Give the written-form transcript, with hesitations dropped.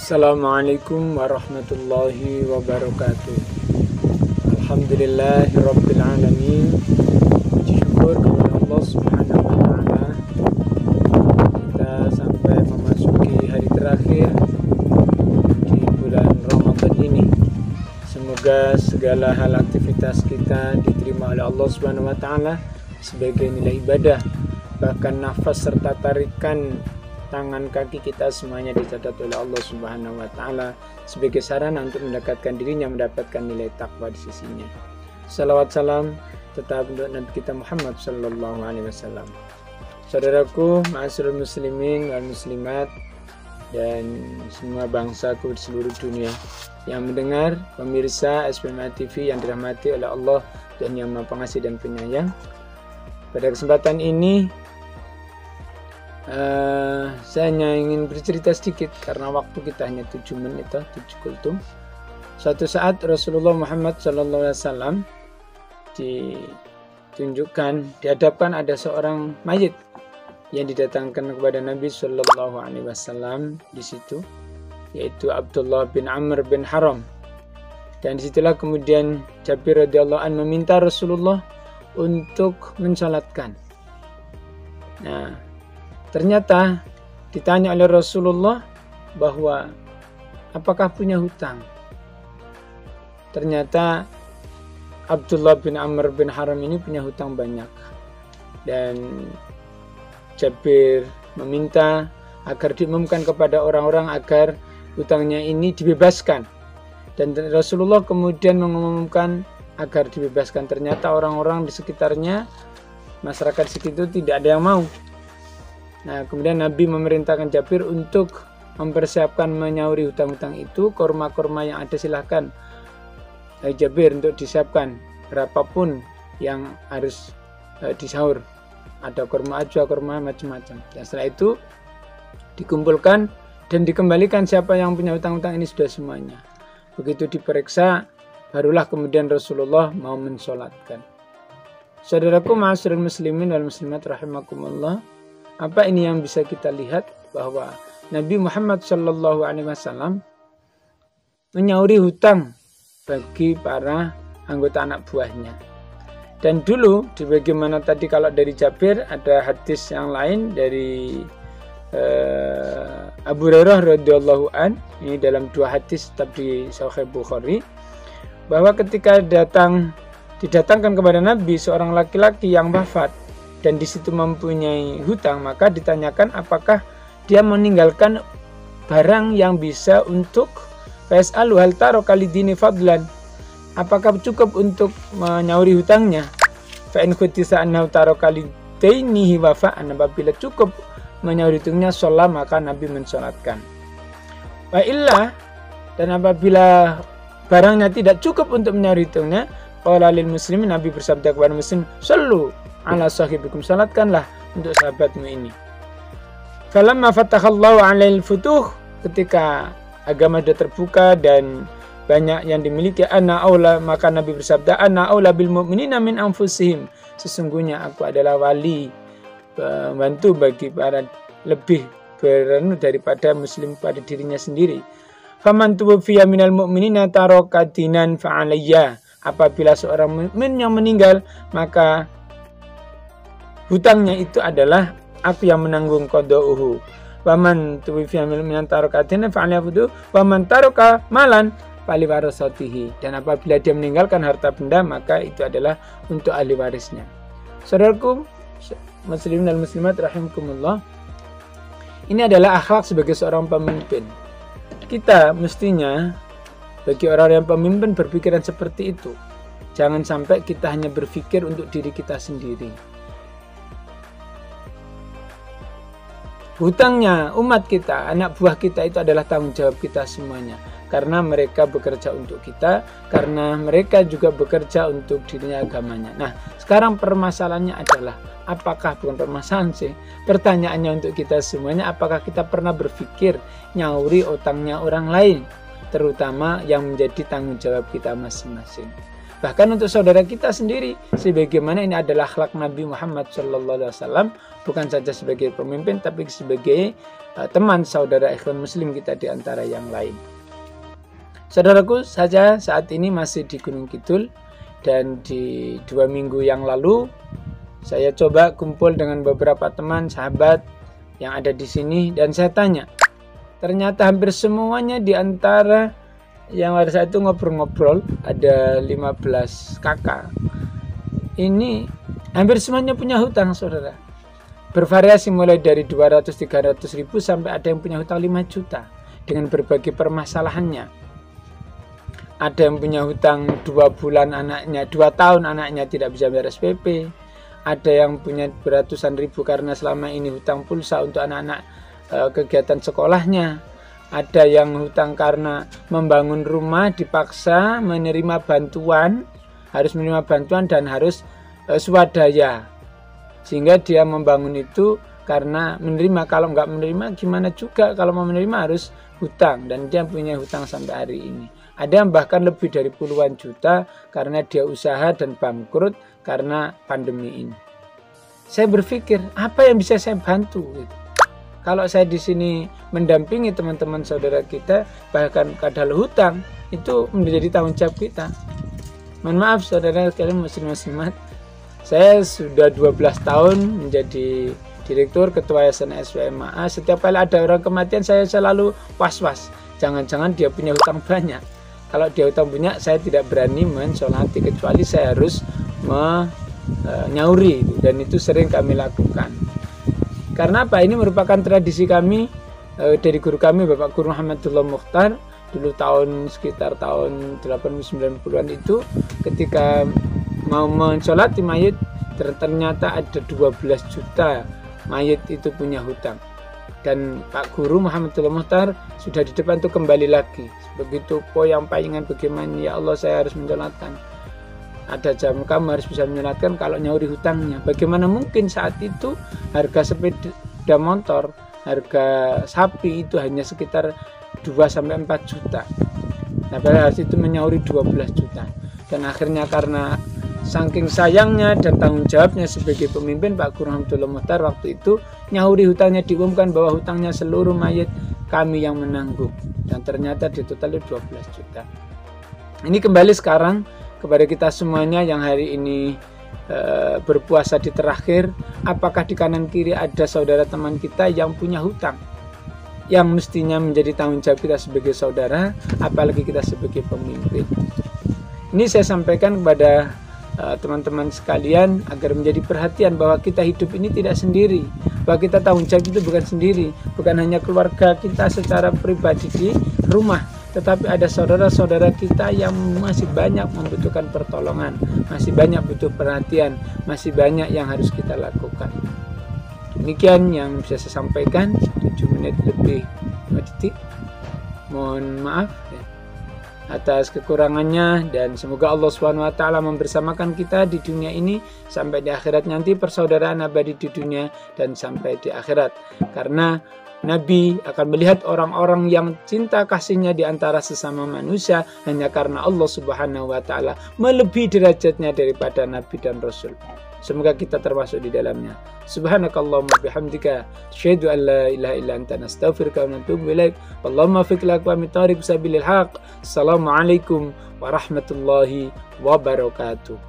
Assalamualaikum warahmatullahi wabarakatuh. Alhamdulillahirabbil alamin. Puji syukur kepada Allah Subhanahu wa taala. Kita sampai memasuki hari terakhir di bulan Ramadan ini. Semoga segala hal aktivitas kita diterima oleh Allah Subhanahu wa taala sebagai nilai ibadah. Bahkan nafas serta tarikan tangan kaki kita semuanya dicatat oleh Allah Subhanahu wa taala sebagai sarana untuk mendekatkan dirinya mendapatkan nilai takwa di sisinya. Salawat salam tetap untuk Nabi kita Muhammad sallallahu alaihi wasallam. Saudaraku, ma'asyiral muslimin wal muslimat dan semua bangsaku di seluruh dunia yang mendengar, pemirsa SPMA TV yang dirahmati oleh Allah dan Yang Maha Pengasih dan Penyayang. Pada kesempatan ini saya hanya ingin bercerita sedikit karena waktu kita hanya 7 menit 7 kultum. Suatu saat Rasulullah Muhammad SAW ditunjukkan, dihadapkan ada seorang mayit yang didatangkan kepada Nabi SAW di situ, yaitu Abdullah bin Amr bin Haram. Dan disitulah kemudian Jabir radhiyallahu anhu meminta Rasulullah untuk mensalatkan. Nah, ternyata ditanya oleh Rasulullah bahwa apakah punya hutang. Ternyata Abdullah bin Amr bin Haram ini punya hutang banyak. Dan Jabir meminta agar diumumkan kepada orang-orang agar hutangnya ini dibebaskan. Dan Rasulullah kemudian mengumumkan agar dibebaskan. Ternyata orang-orang di sekitarnya, masyarakat sekitar tidak ada yang mau. Nah, kemudian Nabi memerintahkan Jabir untuk mempersiapkan menyauri hutang-hutang itu. Korma-korma yang ada silahkan Jabir untuk disiapkan berapapun yang harus disaur. Ada korma ajwa, korma macam-macam. Dan setelah itu dikumpulkan dan dikembalikan siapa yang punya hutang-hutang ini sudah semuanya. Begitu diperiksa, barulah kemudian Rasulullah mau mensolatkan. Saudaraku, ma'asyiral muslimin wal muslimat rahimakumullah. Apa ini yang bisa kita lihat? Bahwa Nabi Muhammad SAW menyauri hutang bagi para anggota anak buahnya. Dan dulu, bagaimana tadi kalau dari Jabir, ada hadis yang lain dari Abu Hurairah radhiyallahu an, ini dalam 2 hadis tetap di Sahih Bukhari, bahwa ketika didatangkan kepada Nabi seorang laki-laki yang wafat dan di situ mempunyai hutang, maka ditanyakan apakah dia meninggalkan barang yang bisa untuk fasalu hal taro kalidini fadlan, apakah cukup untuk menyauri hutangnya. Fa in khutisa annahu taro kalidainihi wa fa'an, apabila cukup menyauri hutangnya sholat, maka Nabi mensolatkan. Wa illa, dan apabila barangnya tidak cukup untuk menyauri hutangnya, qala lil muslimin, Nabi bersabda kepada muslim, sallu ala sahibikum, salatkanlah untuk sahabatmu ini. Falamma fatakhallahu alail futuh, ketika agama sudah terbuka dan banyak yang dimiliki, ana aula, maka Nabi bersabda, ana aula bil mu'minina min anfusihim, sesungguhnya aku adalah wali, pembantu bagi para lebih beranu daripada muslim pada dirinya sendiri. Faman tuwfiya minal mu'minina taraka dinan fa'alayya, apabila seorang mukmin yang meninggal, maka hutangnya itu adalah aku yang menanggung qada'uhu. Waman tuwfiya minan taraka dinan fa'alayya waman taraka malan fali warasatihi, dan apabila dia meninggalkan harta benda, maka itu adalah untuk ahli warisnya. Saudaraku muslimin dan muslimat rahimakumullah, ini adalah akhlak sebagai seorang pemimpin. Kita mestinya bagi orang yang pemimpin berpikiran seperti itu. Jangan sampai kita hanya berpikir untuk diri kita sendiri. Hutangnya umat kita, anak buah kita, itu adalah tanggung jawab kita semuanya. Karena mereka bekerja untuk kita, karena mereka juga bekerja untuk dirinya, agamanya. Nah, sekarang permasalahannya adalah, apakah, bukan permasalahan sih, pertanyaannya untuk kita semuanya, apakah kita pernah berpikir nyauri utangnya orang lain, terutama yang menjadi tanggung jawab kita masing-masing. Bahkan untuk saudara kita sendiri, sebagaimana ini adalah akhlak Nabi Muhammad SAW, bukan saja sebagai pemimpin, tapi sebagai teman saudara ikhwan muslim kita di antara yang lain. Saudaraku, saja saat ini masih di Gunung Kidul, dan di 2 minggu yang lalu saya coba kumpul dengan beberapa teman sahabat yang ada di sini, dan saya tanya, ternyata hampir semuanya di antara yang pada saat itu ngobrol-ngobrol, ada 15 kakak ini hampir semuanya punya hutang, saudara. Bervariasi mulai dari 200-300 ribu sampai ada yang punya hutang 5 juta dengan berbagai permasalahannya. Ada yang punya hutang 2 bulan anaknya, 2 tahun anaknya tidak bisa bayar SPP. Ada yang punya beratusan ribu karena selama ini hutang pulsa untuk anak-anak kegiatan sekolahnya. Ada yang hutang karena membangun rumah dipaksa menerima bantuan, harus menerima bantuan dan harus swadaya. Sehingga dia membangun itu karena menerima, kalau nggak menerima gimana juga, kalau mau menerima harus hutang, dan dia punya hutang sampai hari ini. Ada yang bahkan lebih dari puluhan juta karena dia usaha dan bangkrut karena pandemi ini. Saya berpikir, apa yang bisa saya bantu gitu. Kalau saya di sini mendampingi teman-teman saudara kita, bahkan kadal hutang, itu menjadi tanggung jawab kita. Mohon maaf saudara kalian muslim-muslimat, saya sudah 12 tahun menjadi direktur ketua Yayasan SWMA. Setiap kali ada orang kematian saya selalu was-was, jangan-jangan dia punya hutang banyak. Kalau dia hutang punya, saya tidak berani mensolati, kecuali saya harus menyauri, dan itu sering kami lakukan. Karena apa? Ini merupakan tradisi kami dari guru kami, Bapak Guru Muhammadullah Mukhtar, dulu sekitar tahun 80-90-an itu, ketika mau mensolati mayit, ternyata ada 12 juta mayit itu punya hutang. Dan Pak Guru Muhammadullah Mukhtar sudah di depan itu kembali lagi. Begitu poyang-payangan bagaimana, ya Allah saya harus menyolatkan. Ada jam kamu harus bisa menyolatkan kalau nyauri hutangnya. Bagaimana mungkin saat itu harga sepeda motor, harga sapi itu hanya sekitar 2-4 juta. Nah pada saat itu menyauri 12 juta. Dan akhirnya karena saking sayangnya dan tanggung jawabnya sebagai pemimpin, Pak Guru Muhammadullah Mukhtar waktu itu nyauri hutangnya, diumumkan bahwa hutangnya seluruh mayit kami yang menanggung, dan ternyata di total 12 juta. Ini kembali sekarang kepada kita semuanya yang hari ini berpuasa di terakhir, apakah di kanan kiri ada saudara teman kita yang punya hutang yang mestinya menjadi tanggung jawab kita sebagai saudara, apalagi kita sebagai pemimpin. Ini saya sampaikan kepada teman-teman sekalian agar menjadi perhatian bahwa kita hidup ini tidak sendiri, bahwa kita tanggung jawab itu bukan sendiri, bukan hanya keluarga kita secara pribadi di rumah, tetapi ada saudara-saudara kita yang masih banyak membutuhkan pertolongan, masih banyak butuh perhatian, masih banyak yang harus kita lakukan. Demikian yang bisa saya sampaikan, 7 menit lebih 5 detik. Mohon maaf ya atas kekurangannya, dan semoga Allah SWT membersamakan kita di dunia ini sampai di akhirat nanti, persaudaraan abadi di dunia dan sampai di akhirat. Karena Nabi akan melihat orang-orang yang cinta kasihnya di antara sesama manusia hanya karena Allah Subhanahu wa taala melebihi derajatnya daripada Nabi dan Rasul. Semoga kita termasuk di dalamnya. Subhanakallahumma bihamdika asyhadu an la ilaha illa anta nastaghfiruka wa natubu ilaik. Allahumma fiq lak wa mitariq sabilil haq. Assalamualaikum warahmatullahi wabarakatuh.